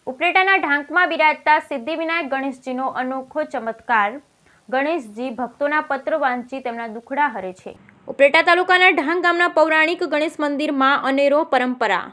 ઉપલેટાના ઢાંકમાં બિરાજતા સિદ્ધિવિનાયક ગણેશજીનો અનોખો ચમત્કાર। ગણેશજી ભક્તોના પત્ર વાંચી તેમના દુખડા હરે છે। ઉપલેટા તાલુકાના ઢાંક ગામના પૌરાણિક ગણેશ મંદિરમાં અનેરો પરંપરા।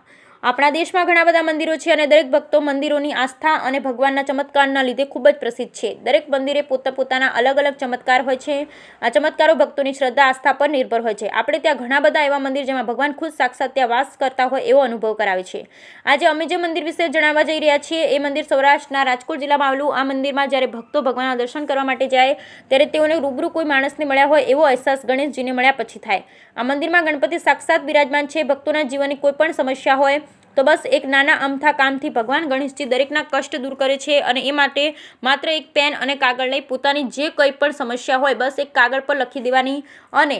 આપણા દેશમાં ઘણા બધા મંદિરો છે અને દરેક ભક્તો મંદિરોની આસ્થા અને ભગવાનના ચમત્કારના લીધે ખૂબ જ પ્રસિદ્ધ છે। દરેક મંદિરે પોતાના અલગ અલગ ચમત્કાર હોય છે। આ ચમત્કારો ભક્તોની શ્રદ્ધા આસ્થા પર નિર્ભર હોય છે। આપણે ત્યાં ઘણા બધા એવા મંદિર જેમાં ભગવાન ખુદ સાક્ષાત ત્યાં વાસ કરતા હોય એવો અનુભવ કરાવે છે। આજે અમે જે મંદિર વિશે જણાવવા જઈ રહ્યા છીએ એ મંદિર સૌરાષ્ટ્રના રાજકોટ જિલ્લામાં આવેલું આ મંદિરમાં જ્યારે ભક્તો ભગવાનના દર્શન કરવા માટે જાય ત્યારે તેઓને રૂબરૂ કોઈ માણસને મળ્યા હોય એવો અહેસાસ ગણેશજીને મળ્યા પછી થાય। આ મંદિરમાં ગણપતિ સાક્ષાત બિરાજમાન છે। ભક્તોના જીવનની કોઈ પણ સમસ્યા હોય તો બસ એક નાના અમથા કામથી ભગવાન ગણેશજી દરેકના કષ્ટ દૂર કરે છે અને એ માટે માત્ર એક પેન અને કાગળ લઈ પોતાની જે કંઈ પણ સમસ્યા હોય બસ એક કાગળ પર લખી દેવાની અને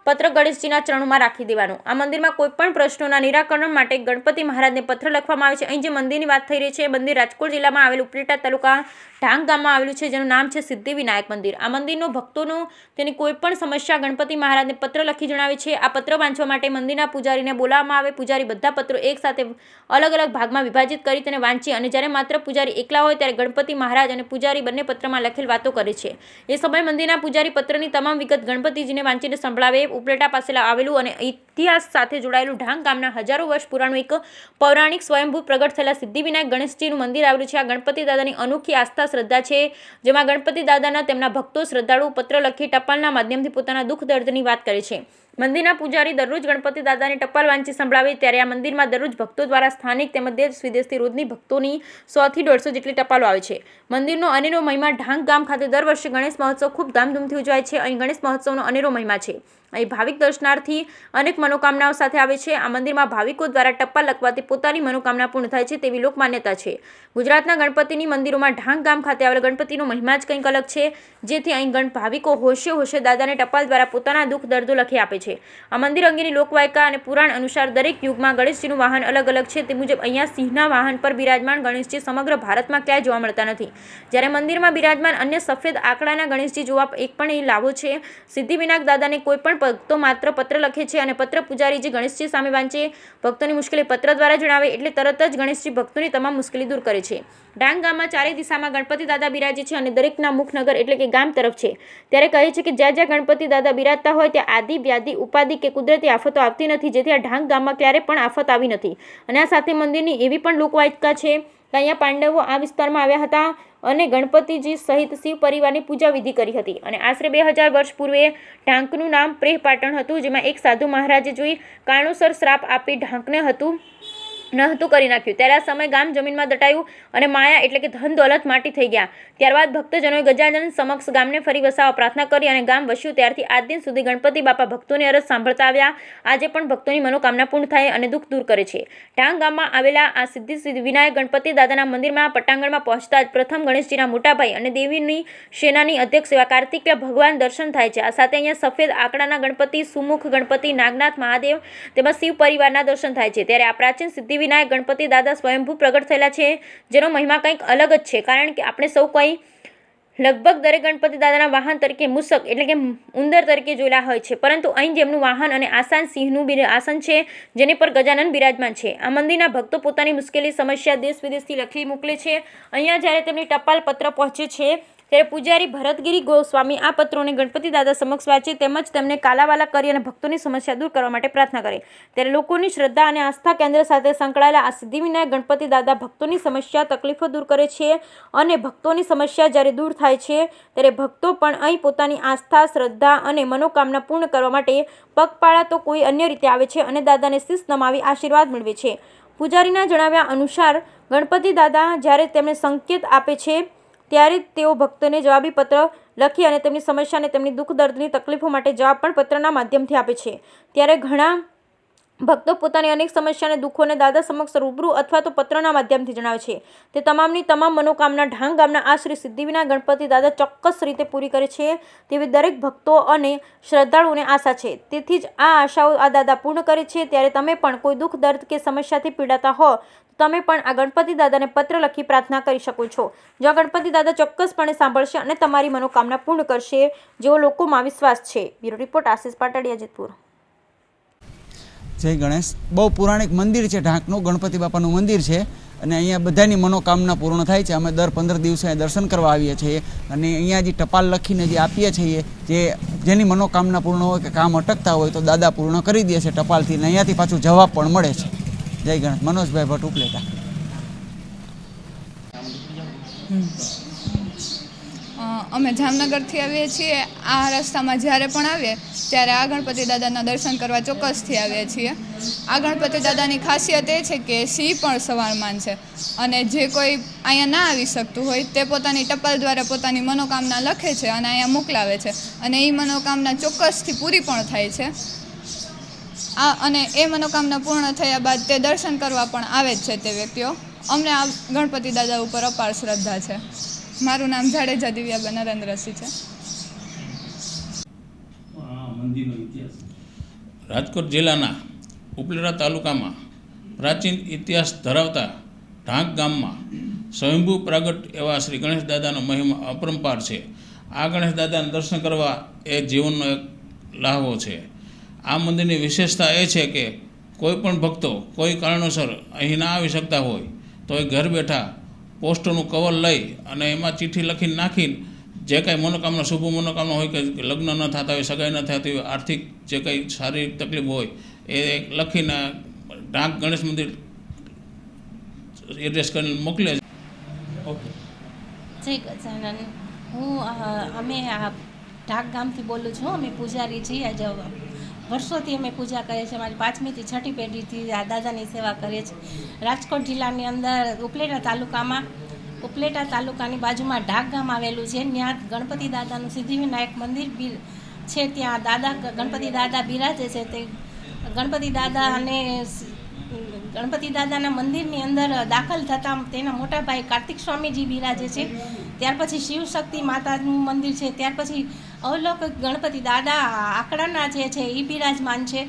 પત્ર ગણેશજીના ચરણોમાં રાખી દેવાનો। આ મંદિરમાં કોઈ પણ પ્રશ્નોના નિરાકરણ માટે ગણપતિ મહારાજને પત્ર લખવામાં આવે છે। અહીં જે મંદિરની વાત થઈ રહી છે મંદિર રાજકોટ જિલ્લામાં આવેલું ઉપલેટા તાલુકા ઢાંક ગામમાં આવેલું છે જેનું નામ છે સિદ્ધિવિનાયક મંદિર। આ મંદિરનો ભક્તોનો તેની કોઈ પણ સમસ્યા ગણપતિ મહારાજને પત્ર લખી જણાવે છે। આ પત્ર વાંચવા માટે મંદિરના પૂજારીને બોલાવવામાં આવે। પૂજારી બધા પત્રો એક સાથે અલગ અલગ ભાગમાં વિભાજિત કરી તેને વાંચી અને જ્યારે માત્ર પૂજારી એકલા હોય ત્યારે ગણપતિ મહારાજ અને પૂજારી બંને પત્રમાં લખેલ વાતો કરે છે। એ સમયે મંદિરના પૂજારી પત્રની તમામ વિગત ગણપતિજીને વાંચીને સંભળાવે। ઉપલેટા પાસે આવેલું અને ઇતિહાસ સાથે જોડાયેલું ઢાંક ગામના હજારો વર્ષ પુરાણું એક પૌરાણિક સ્વયંભૂ પ્રગટ થયેલા સિદ્ધિવિનાયક ગણેશજીનું મંદિર આવેલું છે। આ ગણપતિ દાદાની અનોખી આસ્થા શ્રદ્ધા છે જેમાં ગણપતિ દાદાના તેમના ભક્તો શ્રદ્ધાળુ પત્ર લખી ટપાલના માધ્યમથી પોતાના દુઃખ દર્દની વાત કરે છે। મંદિરના પૂજારી દરરોજ ગણપતિ દાદાને ટપાલ વાંચી સંભળાવે ત્યારે આ મંદિરમાં દરરોજ ભક્તો દ્વારા સ્થાનિક તેમજ દેશ વિદેશથી રોજની ભક્તોની 100 થી 150 જેટલી ટપાલો આવે છે। મંદિરનો અનેરો મહિમા। ઢાંક ગામ ખાતે દર વર્ષે ગણેશ મહોત્સવ ખૂબ ધામધૂમથી ઉજવાય છે। અહીં ગણેશ મહોત્સવનો અનેરો મહિમા છે। અહીં ભાવિક દર્શનાર્થી અનેક મનોકામનાઓ સાથે આવે છે। આ મંદિરમાં ભાવિકો દ્વારા ટપાલ લખવાથી પોતાની મનોકામના પૂર્ણ થાય છે તેવી લોકમાન્યતા છે। ગુજરાતના ગણપતિની મંદિરોમાં ઢાંક ગામ ખાતે આવેલા ગણપતિનો મહિમા જ કંઈક અલગ છે જેથી અહીં ભાવિકો હોશે હોશે દાદાને ટપાલ દ્વારા પોતાના દુઃખ દર્દો લખી આપે છે। આ મંદિર અંગેની લોકવાયકા અને પુરાણ અનુસાર દરેક યુગમાં ગણેશજીનું વાહન અલગ અલગ છે। તે મુજબ અહીંયા સિંહના વાહન પર બિરાજમાન ગણેશજી સમગ્ર ભારતમાં ક્યાંય જોવા મળતા નથી। જ્યારે મંદિરમાં બિરાજમાન અન્ય સફેદ આંકડાના ગણેશજી જોવા એક પણ એ લાભો છે। સિદ્ધિવિનાયક દાદાને કોઈ પણ ભક્તો માત્ર પત્ર લખે છે અને પત્ર પૂજારીજી ગણેશજી સામે વાંચે। ભક્તોની મુશ્કેલી પત્ર દ્વારા જણાવે એટલે તરત જ ગણેશજી ભક્તોની તમામ મુશ્કેલી દૂર કરે છે। ડાંગ ગામમાં ચારે દિશામાં ગણપતિ દાદા બિરાજે છે અને દરેકના મુખનગર એટલે કે ગામ તરફ છે। ત્યારે કહે છે કે જ્યાં જ્યાં ગણપતિ દાદા બિરાજતા હોય ત્યાં આદિ વ્યાધિ ઉપાધિ કે કુદરતી આફતો આવતી નથી જેથી આ ઢાંક ગામમાં ક્યારે પણ આફત આવી નથી। અને આ સાથે મંદિરની એવી પણ લોકવાયકા છે કે અહીંયા પાંડવો આ વિસ્તારમાં આવ્યા હતા અને ગણપતિજી સહિત શિવ પરિવારની પૂજા વિધિ કરી હતી અને આશરે 2000 વર્ષ પૂર્વે ઢાંકનું નામ પ્રેહ પાટણ હતું જેમાં એક સાધુ મહારાજે જોઈ કારણોસર શ્રાપ આપી ઢાંકને ન હતું કરી નાખ્યું। ત્યારે આ સમય ગામ જમીનમાં દટાયું અને માયા એટલે કે ધન દોલત માટી થઈ ગયા। ત્યારબાદ ભક્તજનોએ ગજાનન સમક્ષ ગામને ફરી વસાવવા પ્રાર્થના કરી અને ગામ વસ્યું। ત્યારથી આજ દિન સુધી ગણપતિ બાપા ભક્તોની અરજ સાંભળતા આવ્યા। આજે પણ ભક્તોની મનોકામના પૂર્ણ થાય અને દુઃખ દૂર કરે છે। ઢાંક ગામમાં આવેલા આ સિદ્ધિવિનાયક ગણપતિ દાદાના મંદિરમાં પટાંગણમાં પહોંચતા જ પ્રથમ ગણેશજીના મોટાભાઈ અને દેવીની સેનાની અધ્યક્ષ એવા કાર્તિકેય ભગવાન દર્શન થાય છે। આ સાથે અહીંયા સફેદ આંકડાના ગણપતિ સુમુખ ગણપતિ નાગનાથ મહાદેવ તેમજ શિવ પરિવારના દર્શન થાય છે। ત્યારે આ પ્રાચીન સિદ્ધિવિનાયક ગણપતિ દાદા સ્વયંભૂ પ્રગટ થયેલા છે જેનો મહિમા કંઈક અલગ જ છે કારણ કે આપણે સૌ કોઈ લગભગ દરેક ગણપતિ દાદાના વાહન તરીકે મૂષક એટલે કે ઉંદર તરીકે જોયેલા હોય છે પરંતુ અહીં જેમનું વાહન અને આસન સિંહનું આસન છે જેને પર ગજાનન બિરાજમાન છે। આ મંદિરના ભક્તો પોતાની મુશ્કેલી સમસ્યા દેશ વિદેશથી લખી મોકલે છે। અહીંયા જ્યારે તેમની ટપાલ પત્ર પહોંચે છે ત્યારે પૂજારી ભરતગીરી ગોસ્વામી આ પત્રોને ગણપતિ દાદા સમક્ષ વાંચે તેમજ તેમને કાલાવાલા કરી અને ભક્તોની સમસ્યા દૂર કરવા માટે પ્રાર્થના કરે। ત્યારે લોકોની શ્રદ્ધા અને આસ્થા કેન્દ્ર સાથે સંકળાયેલા આ સિદ્ધિવિનાયક ગણપતિ દાદા ભક્તોની સમસ્યા તકલીફો દૂર કરે છે અને ભક્તોની સમસ્યા જ્યારે દૂર થાય છે ત્યારે ભક્તો પણ અહીં પોતાની આસ્થા શ્રદ્ધા અને મનોકામના પૂર્ણ કરવા માટે પગપાળા તો કોઈ અન્ય રીતે આવે છે અને દાદાને શીશ નમાવી આશીર્વાદ મેળવે છે। પૂજારીના જણાવ્યા અનુસાર ગણપતિ દાદા જ્યારે તેમને સંકેત આપે છે ત્યારે તેઓ ભક્તોને જવાબી પત્ર લખી અને તેમની સમસ્યા અને તેમની દુઃખ દર્દની તકલીફો માટે જવાબ પણ પત્રના માધ્યમથી આપે છે। ત્યારે ઘણા ભક્તો પોતાની અનેક સમસ્યા અને દુઃખોને દાદા સમક્ષ રૂબરૂ અથવા તો પત્રના માધ્યમથી જણાવે છે। તે તમામની તમામ મનોકામના ઢાંક ગામના આ શ્રી સિદ્ધિવિનાયક ગણપતિ દાદા ચોક્કસ રીતે પૂરી કરે છે તેવી દરેક ભક્તો અને શ્રદ્ધાળુઓને આશા છે। તેથી જ આ આશાઓ આ દાદા પૂર્ણ કરે છે। ત્યારે તમે પણ કોઈ દુઃખ દર્દ કે સમસ્યાથી પીડાતા હો તમે પણ આ ગણપતિ દાદાને પત્ર લખી પ્રાર્થના કરી શકો છો। જો ગણપતિ દાદા ચોક્કસપણે સાંભળશે અને તમારી મનોકામના પૂર્ણ કરશે જેવો લોકોમાં વિશ્વાસ છે। બ્યુરો રિપોર્ટ આશીષ પાટડિયા જેતપુર। જય ગણેશ। બહુ પૌરાણિક મંદિર છે ઢાંકનું, ગણપતિ બાપાનું મંદિર છે અને અહીંયા બધાની મનોકામના પૂર્ણ થાય છે. અમે દર 15 દિવસે દર્શન કરવા આવીએ છીએ અને અહીંયા જે ટપાલ લખીને જે આપીએ છીએ, જેની મનોકામના પૂર્ણ હોય કે કામ અટકતા હોય તો દાદા પૂર્ણ કરી દે છે ટપાલથી, અને અહીંયાથી પાછું જવાબ પણ મળે છે. જય ગણેશ. મનોજભાઈ ભટ્ટ, ઉપલેટા. અમે જામનગરથી આવીએ છીએ. આ રસ્તામાં જ્યારે પણ આવીએ ત્યારે આ ગણપતિ દાદાના દર્શન કરવા ચોક્કસથી આવીએ છીએ. આ ગણપતિ દાદાની ખાસિયત એ છે કે સિંહ પણ સવારમાન છે, અને જે કોઈ અહીંયા ના આવી શકતું હોય તે પોતાની ટપાલ દ્વારા પોતાની મનોકામના લખે છે અને અહીંયા મોકલાવે છે, અને એ મનોકામના ચોક્કસથી પૂરી પણ થાય છે. અને એ મનોકામના પૂર્ણ થયા બાદ તે દર્શન કરવા પણ આવે જ છે તે વ્યક્તિઓ. અમને આ ગણપતિ દાદા ઉપર અપાર શ્રદ્ધા છે. મારું નામ જાડેજા દિવ્યાબેન નરેન્દ્રસિંહ છે. રાજકોટ જિલ્લાના ઉપલેટા તાલુકામાં પ્રાચીન ઇતિહાસ ધરાવતા ઢાંક ગામમાં સ્વયંભૂ પ્રાગટ એવા શ્રી ગણેશ દાદાનો મહિમા અપરંપાર છે. આ ગણેશ દાદાના દર્શન કરવા એ જીવનનો એક લહાવો છે. આ મંદિરની વિશેષતા એ છે કે કોઈ પણ ભક્તો કોઈ કારણોસર અહીં ના આવી શકતા હોય તો એ ઘર બેઠા પોસ્ટનું કવર લઈ અને એમાં ચિઠ્ઠી લખીને નાખીને જે કાંઈ મનોકામના શુભ મનોકામના હોય કે લગ્ન ન થતા હોય, સગાઈ ન થતી હોય, આર્થિક જે કંઈ શારીરિક તકલીફ હોય એ લખીને ઢાંક ગણેશ મંદિર એડ્રેસ કરીને મોકલે છે. જય ગજાનન. અમે આ ઢાક ગામથી બોલું છું. અમે પૂજારી છીએ. આજે વર્ષોથી અમે પૂજા કરીએ છીએ. અમારી 5મી થી 6ઠી પેઢીથી આ દાદાની સેવા કરીએ છીએ. રાજકોટ જિલ્લાની અંદર ઉપલેટા તાલુકાની બાજુમાં ઢાક ગામ આવેલું છે. ત્યાં ગણપતિ દાદાનું સિદ્ધિવિનાયક મંદિર છે. ત્યાં ગણપતિ દાદા બિરાજે છે. તે ગણપતિ દાદાના મંદિરની અંદર દાખલ થતાં તેના મોટા ભાઈ કાર્તિક સ્વામીજી બિરાજે છે. ત્યાર પછી શિવશક્તિ માતાનું મંદિર છે. ત્યાર પછી અવલોકિક ગણપતિ દાદા આકડાના જે છે એ બિરાજમાન છે.